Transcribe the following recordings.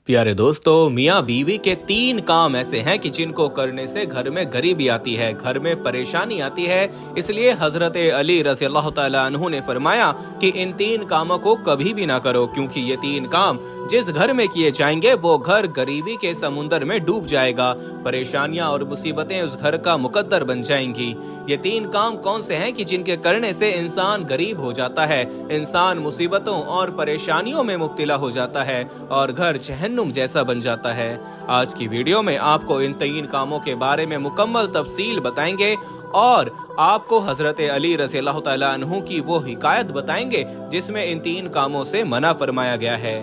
प्यारे दोस्तों, मियाँ बीवी के 3 काम ऐसे हैं कि जिनको करने से घर में गरीबी आती है, घर में परेशानी आती है। इसलिए हजरत अली रज़ियल्लाहु ताला अन्हु ने फरमाया कि इन 3 कामों को कभी भी ना करो, क्योंकि ये 3 काम जिस घर में किए जाएंगे वो घर गरीबी के समुंदर में डूब जाएगा। परेशानियां और मुसीबतें उस घर का मुकद्दर बन जाएंगी। ये 3 काम कौन से हैं कि जिनके करने से इंसान गरीब हो जाता है, इंसान मुसीबतों और परेशानियों में मुब्तला हो जाता है और घर जहन्नुम जैसा बन जाता है। आज की वीडियो में आपको इन 3 कामों के बारे में मुकम्मल तफसील बताएंगे और आपको हजरत अली रज़ियल्लाहु ताला अन्हु की वो हिकायत बताएंगे जिसमें इन 3 कामों से मना फरमाया गया है।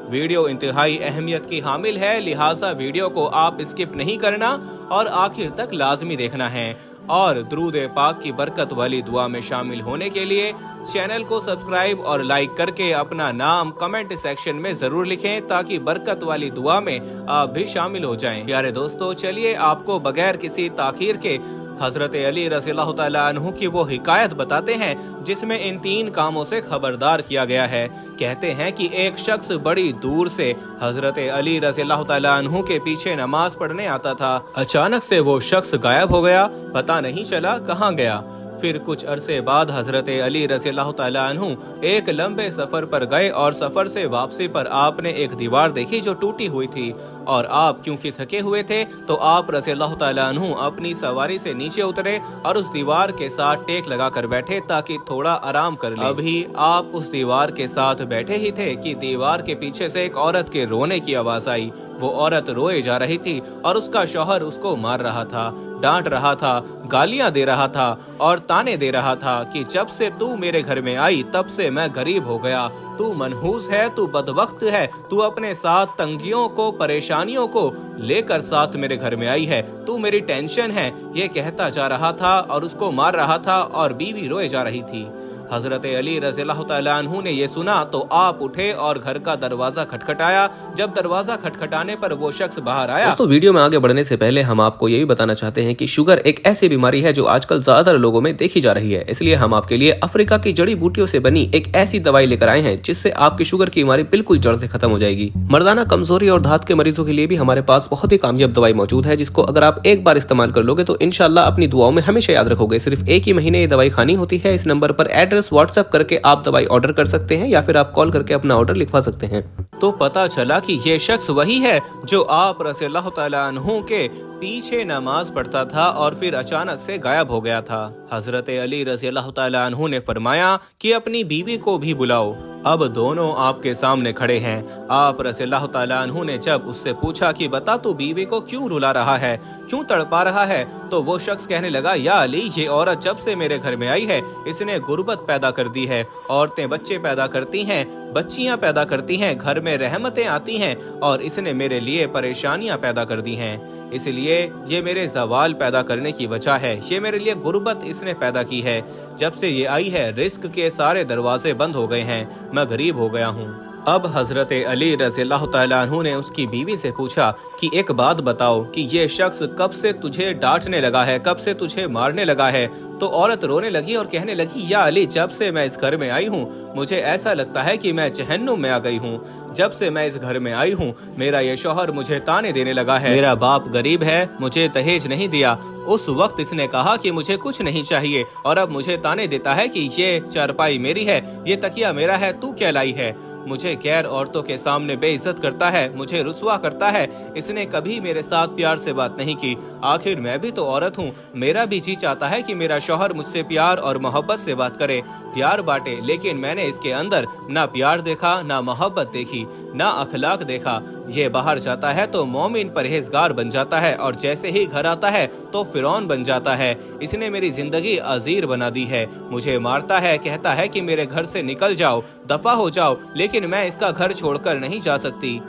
वीडियो इंतहाई अहमियत की हामिल है, लिहाजा वीडियो को आप स्किप नहीं करना और आखिर तक लाजमी देखना है। और दुरूद पाक की बरकत वाली दुआ में शामिल होने के लिए चैनल को सब्सक्राइब और लाइक करके अपना नाम कमेंट सेक्शन में जरूर लिखें ताकि बरकत वाली दुआ में आप भी शामिल हो जाएं। प्यारे दोस्तों, चलिए आपको बगैर किसी ताखीर के हजरत अली रज़ियल्लाहु ताला अन्हु की वो हिकायत बताते हैं जिसमें इन 3 कामों से खबरदार किया गया है। कहते हैं कि एक शख्स बड़ी दूर से हजरत अली रज़ियल्लाहु ताला अन्हु के पीछे नमाज पढ़ने आता था। अचानक से वो शख्स गायब हो गया, पता नहीं चला कहाँ गया। फिर कुछ अरसे बाद हजरत अली रज़ियल्लाहु ताला अन्हु एक लंबे सफर पर गए और सफर से वापसी पर आपने एक दीवार देखी जो टूटी हुई थी और आप क्योंकि थके हुए थे तो आप रज़ियल्लाहु ताला अन्हु अपनी सवारी से नीचे उतरे और उस दीवार के साथ टेक लगा कर बैठे ताकि थोड़ा आराम कर ले। अभी आप उस दीवार के साथ बैठे ही थे कि दीवार के पीछे से एक औरत के रोने की आवाज आई। वो औरत रोए जा रही थी और उसका शौहर उसको मार रहा था, डांट रहा था, गालियां दे रहा था और ताने दे रहा था कि जब से तू मेरे घर में आई तब से मैं गरीब हो गया। तू मनहूस है, तू बदबख्त है, तू अपने साथ तंगियों को परेशानियों को लेकर साथ मेरे घर में आई है, तू मेरी टेंशन है। ये कहता जा रहा था और उसको मार रहा था और बीवी रोए जा रही थी। हजरत अली रज़ियल्लाहु ताला अन्हु ने ये सुना तो आप उठे और घर का दरवाजा खटखटाया। जब दरवाजा खटखटाने पर वो शख्स बाहर आया। दोस्तों, वीडियो में आगे बढ़ने से पहले हम आपको ये भी बताना चाहते हैं कि शुगर एक ऐसी बीमारी है जो आजकल ज्यादातर लोगों में देखी जा रही है। इसलिए हम आपके लिए अफ्रीका की जड़ी बूटियों से बनी एक ऐसी दवाई लेकर आए हैं जिससे आपकी शुगर की बीमारी बिल्कुल जड़ से खत्म हो जाएगी। मर्दाना कमजोरी और धात के मरीजों के लिए भी हमारे पास बहुत ही कामयाब दवाई मौजूद है, जिसको अगर आप एक बार इस्तेमाल कर लोगे तो इंशाल्लाह अपनी दुआओं में हमेशा याद रखोगे। सिर्फ एक ही महीने ये दवाई खानी होती है। इस नंबर पर व्हाट्सएप करके आप दवाई ऑर्डर कर सकते हैं या फिर आप कॉल करके अपना ऑर्डर लिखवा सकते हैं। तो पता चला कि ये शख्स वही है जो आप रज़ियल्लाहु ताला अन्हु के पीछे नमाज पढ़ता था और फिर अचानक से गायब हो गया था। हजरत अली रज़ियल्लाहु ताला अन्हु ने फरमाया कि अपनी बीवी को भी बुलाओ। अब दोनों आपके सामने खड़े हैं। आप रज़ियल्लाहु ताला अन्हु ने जब उससे पूछा कि बता तू बीवी को क्यों रुला रहा है, क्यों तड़पा रहा है, तो वो शख्स कहने लगा, या अली, ये औरत जब से मेरे घर में आई है इसने गुर्बत पैदा कर दी है। औरतें बच्चे पैदा करती हैं, बच्चियां पैदा करती हैं, घर में रहमतें आती हैं और इसने मेरे लिए परेशानियां पैदा कर दी हैं। इसलिए ये मेरे जवाल पैदा करने की वजह है। ये मेरे लिए गुर्बत इसने पैदा की है। जब से ये आई है रिस्क के सारे दरवाजे बंद हो गए हैं, मैं गरीब हो गया हूँ। अब हजरत अली रज़ियल्लाहु ताला अन्हु ने उसकी बीवी से पूछा कि एक बात बताओ कि ये शख्स कब से तुझे डांटने लगा है, कब से तुझे मारने लगा है। तो औरत रोने लगी और कहने लगी, या अली, जब से मैं इस घर में आई हूँ मुझे ऐसा लगता है कि मैं जहन्नुम में आ गई हूँ। जब से मैं इस घर में आई हूँ मेरा ये शौहर मुझे ताने देने लगा है। मेरा बाप गरीब है, मुझे दहेज नहीं दिया। उस वक्त इसने कहा कि मुझे कुछ नहीं चाहिए और अब मुझे ताने देता है कि ये चारपाई मेरी है, ये तकिया मेरा है, तू क्या लाई है। मुझे गैर औरतों के सामने बेइज्जत करता है, मुझे रुस्वा करता है। इसने कभी मेरे साथ प्यार से बात नहीं की। आखिर मैं भी तो औरत हूँ, मेरा भी जी चाहता है कि मेरा शौहर मुझसे प्यार और मोहब्बत से बात करे, प्यार बांटे, लेकिन मैंने इसके अंदर ना प्यार देखा, ना मोहब्बत देखी, ना अखलाक देखा। ये बाहर जाता है तो मोमिन परहेजगार बन जाता है और जैसे ही घर आता है तो फिरौन बन जाता है। इसने मेरी जिंदगी अजीर बना दी है। मुझे मारता है, कहता है कि मेरे घर से निकल जाओ, दफा हो जाओ, लेकिन मैं इसका घर छोड़कर नहीं जा सकती।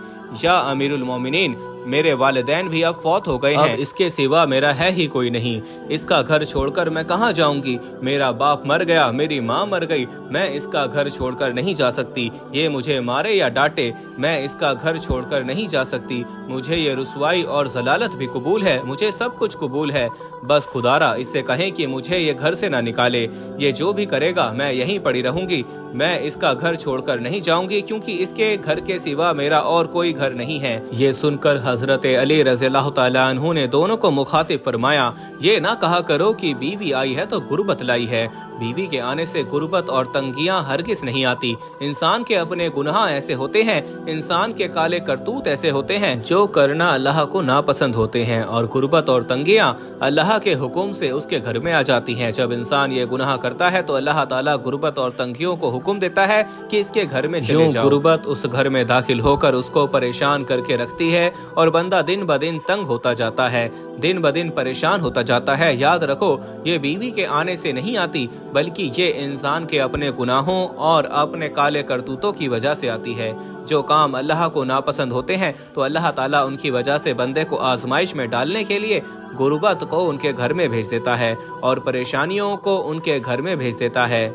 या अमीरुल मोमिनीन, मेरे वालिदैन भी अब फौत हो गए हैं, इसके सिवा मेरा है ही कोई नहीं। इसका घर छोड़कर मैं कहाँ जाऊंगी। मेरा बाप मर गया, मेरी माँ मर गई, मैं इसका घर छोड़कर नहीं जा सकती। ये मुझे मारे या डांटे, मैं इसका घर छोड़कर नहीं जा सकती। मुझे ये रुसवाई और जलालत भी कबूल है, मुझे सब कुछ कबूल है। बस खुदारा इससे कहें कि मुझे ये घर से ना निकाले। ये जो भी करेगा मैं यहीं पड़ी रहूंगी। मैं इसका घर छोड़कर नहीं जाऊंगी, क्योंकि इसके घर के सिवा मेरा और कोई घर नहीं है। ये सुनकर हजरत अली रज़ी अल्लाह तआला अन्हु ने दोनों को मुखातिब फरमाया, ये ना कहा करो कि बीवी आई है तो गुर्बत लाई है। बीवी के आने से गुर्बत और तंगियां हरगिज नहीं आती। इंसान के अपने गुनाह ऐसे होते हैं, इंसान के काले करतूत ऐसे होते हैं जो करना अल्लाह को नापसंद होते हैं, और गुर्बत और तंगियां अल्लाह के हुक्म से उसके घर में आ जाती हैं। जब इंसान ये गुनाह करता है तो अल्लाह ताला गुर्बत और तंगियों को हुक्म देता है कि इसके घर में चले जाओ। गुर्बत उस घर में दाखिल होकर उसको परेशान करके रखती है और बंदा दिन ब दिन तंग होता जाता है, दिन ब दिन परेशान होता जाता है। याद रखो, ये बीवी के आने से नहीं आती, बल्कि ये इंसान के अपने गुनाहों और अपने काले करतूतों की वजह से आती है। जो काम अल्लाह को नापसंद होते हैं तो अल्लाह ताला उनकी वजह से बंदे को आजमाइश में डालने के लिए गुर्बत को उनके घर में भेज देता है और परेशानियों को उनके घर में भेज देता है।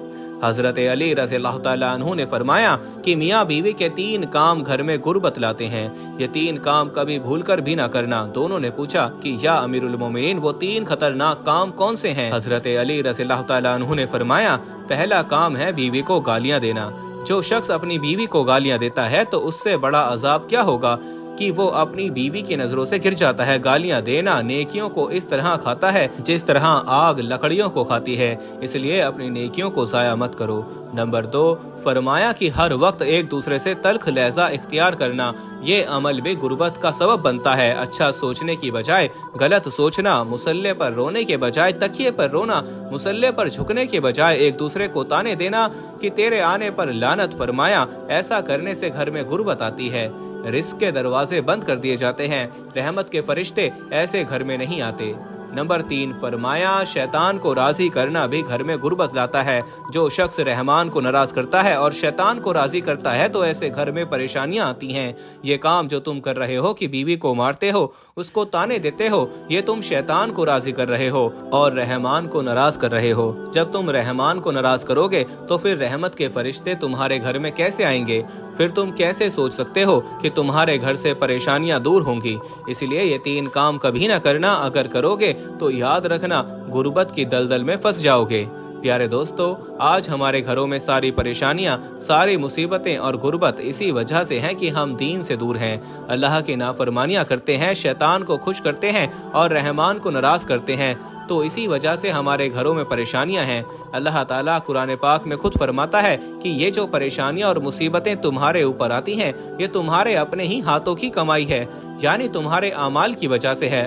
हजरत अली रज़ी अल्लाह तआला अन्हु ने फरमाया कि मियाँ बीवी के 3 काम घर में गुर्बत लाते हैं। ये 3 काम कभी भूलकर भी ना करना। दोनों ने पूछा कि या अमीरुल मोमिनीन, वो 3 खतरनाक काम कौन से हैं? हजरत अली रज़ी अल्लाह तआला अन्हु ने फरमाया, पहला काम है बीवी को गालियां देना। जो शख्स अपनी बीवी को गालियां देता है तो उससे बड़ा अजाब क्या होगा कि वो अपनी बीवी की नजरों से गिर जाता है। गालियां देना नेकियों को इस तरह खाता है जिस तरह आग लकड़ियों को खाती है, इसलिए अपनी नेकियों को जाया मत करो। नंबर 2, फरमाया कि हर वक्त एक दूसरे से तल्ख लहजा इख्तियार करना, ये अमल भी गुर्बत का सबब बनता है। अच्छा सोचने की बजाय गलत सोचना, मुसल्ले पर रोने के बजाय तकिए पर रोना, मुसल्ले पर झुकने के बजाय एक दूसरे को ताने देना कि तेरे आने पर लानत। फरमाया ऐसा करने से घर में गुर्बत आती है, रिस्क के दरवाजे बंद कर दिए जाते हैं, रहमत के फरिश्ते ऐसे घर में नहीं आते। नंबर 3, फरमाया शैतान को राजी करना भी घर में गुर्बत लाता है। जो शख्स रहमान को नाराज करता है और शैतान को राजी करता है तो ऐसे घर में परेशानियां आती हैं। ये काम जो तुम कर रहे हो कि बीवी को मारते हो, उसको ताने देते हो, ये तुम शैतान को राजी कर रहे हो और रहमान को नाराज कर रहे हो। जब तुम रहमान को नाराज करोगे तो फिर रहमत के फरिश्ते तुम्हारे घर में कैसे आएंगे? फिर तुम कैसे सोच सकते हो कि तुम्हारे घर से परेशानियां दूर होंगी? इसलिए ये 3 काम कभी ना करना। अगर करोगे तो याद रखना गुर्बत की दलदल में फंस जाओगे। प्यारे दोस्तों, आज हमारे घरों में सारी परेशानियां, सारी मुसीबतें और गुर्बत इसी वजह से हैं कि हम दीन से दूर हैं, अल्लाह की नाफरमानियां करते हैं, शैतान को खुश करते हैं और रहमान को नाराज करते हैं। तो इसी वजह से हमारे घरों में परेशानियां हैं। अल्लाह ताला कुरान पाक में खुद फरमाता है कि ये जो परेशानियां और मुसीबतें तुम्हारे ऊपर आती हैं, ये तुम्हारे अपने ही हाथों की कमाई है, यानी तुम्हारे आमाल की वजह से है।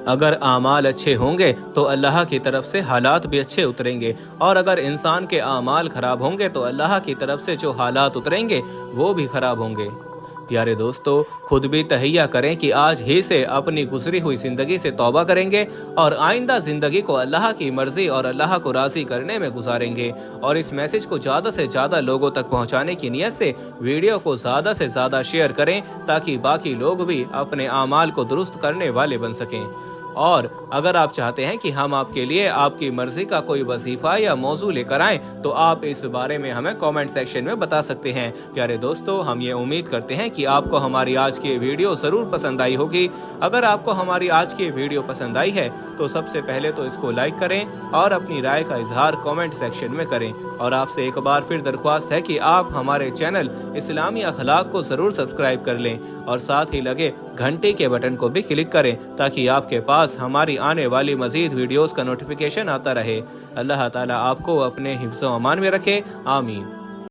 अगर आमाल अच्छे होंगे तो अल्लाह की तरफ से हालात भी अच्छे उतरेंगे, और अगर इंसान के आमाल खराब होंगे तो अल्लाह की तरफ से जो हालात उतरेंगे वो भी खराब होंगे। प्यारे दोस्तों, खुद भी तहैया करें कि आज ही से अपनी गुजरी हुई जिंदगी से तौबा करेंगे और आइंदा जिंदगी को अल्लाह की मर्जी और अल्लाह को राजी करने में गुजारेंगे। और इस मैसेज को ज्यादा से ज्यादा लोगों तक पहुंचाने की नियत से वीडियो को ज्यादा से ज्यादा शेयर करें ताकि बाकी लोग भी अपने आमाल को दुरुस्त करने वाले बन सकें। और अगर आप चाहते हैं कि हम आपके लिए आपकी मर्जी का कोई वजीफा या मौजू लेकर आएं तो आप इस बारे में हमें कमेंट सेक्शन में बता सकते हैं। प्यारे दोस्तों, हम ये उम्मीद करते हैं कि आपको हमारी आज की वीडियो जरूर पसंद आई होगी। अगर आपको हमारी आज की वीडियो पसंद आई है तो सबसे पहले तो इसको लाइक करें और अपनी राय का इजहार कमेंट सेक्शन में करें। और आपसे एक बार फिर दरख्वास्त है कि आप हमारे चैनल इस्लामी अखलाक को जरूर सब्सक्राइब कर लें और साथ ही लगे घंटे के बटन को भी क्लिक करें ताकि आपके पास हमारी आने वाली मजीद वीडियोस का नोटिफिकेशन आता रहे। अल्लाह ताला आपको अपने हिफ्ज़-ओ-अमान में रखे। आमीन।